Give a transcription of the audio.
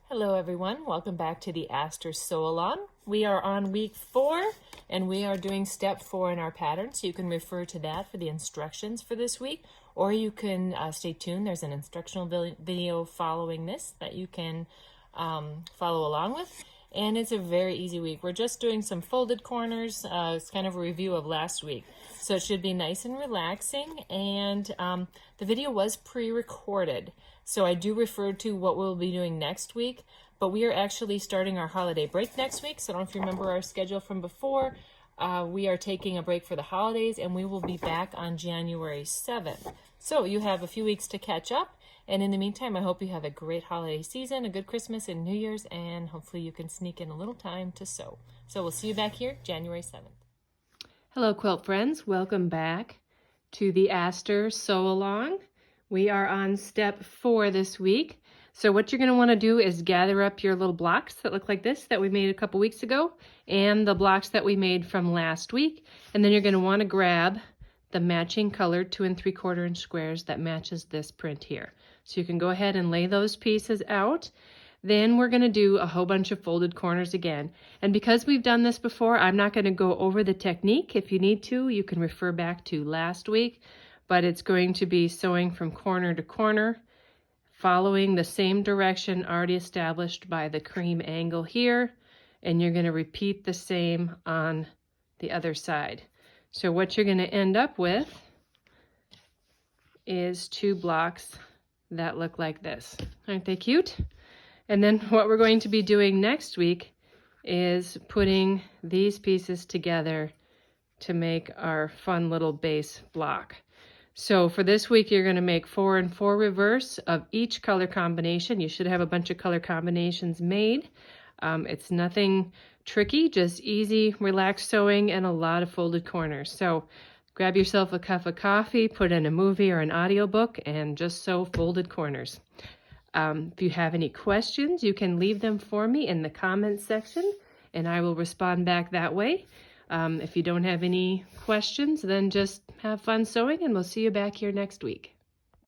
Hello everyone, welcome back to the Aster SAL. We are on week 4 and we are doing step 4 in our pattern, so you can refer to that for the instructions for this week, or you can stay tuned. There's an instructional video following this that you can follow along with, and it's a very easy week. We're just doing some folded corners. It's kind of a review of last week, so it should be nice and relaxing, and the video was pre-recorded. So I do refer to what we'll be doing next week, but we are actually starting our holiday break next week. So I don't know if you remember our schedule from before. We are taking a break for the holidays and we will be back on January 7th. So you have a few weeks to catch up. And in the meantime, I hope you have a great holiday season, a good Christmas and New Year's, and hopefully you can sneak in a little time to sew. So we'll see you back here January 7th. Hello quilt friends, welcome back to the Aster Sew Along. We are on step 4 this week. So what you're going to want to do is gather up your little blocks that look like this that we made a couple weeks ago, and the blocks that we made from last week. And then you're going to want to grab the matching colored 2 3/4 inch squares that matches this print here. So you can go ahead and lay those pieces out. Then we're going to do a whole bunch of folded corners again. And because we've done this before, I'm not going to go over the technique. If you need to, you can refer back to last week. But it's going to be sewing from corner to corner, following the same direction already established by the cream angle here, and you're going to repeat the same on the other side. So what you're going to end up with is 2 blocks that look like this. Aren't they cute? And then what we're going to be doing next week is putting these pieces together to make our fun little base block. So for this week, you're going to make 4 and 4 reverse of each color combination. You should have a bunch of color combinations made. It's nothing tricky, just easy, relaxed sewing and a lot of folded corners. So grab yourself a cup of coffee, put in a movie or an audiobook, and just sew folded corners. If you have any questions, you can leave them for me in the comments section, and I will respond back that way. If you don't have any questions, then just have fun sewing, and we'll see you back here next week.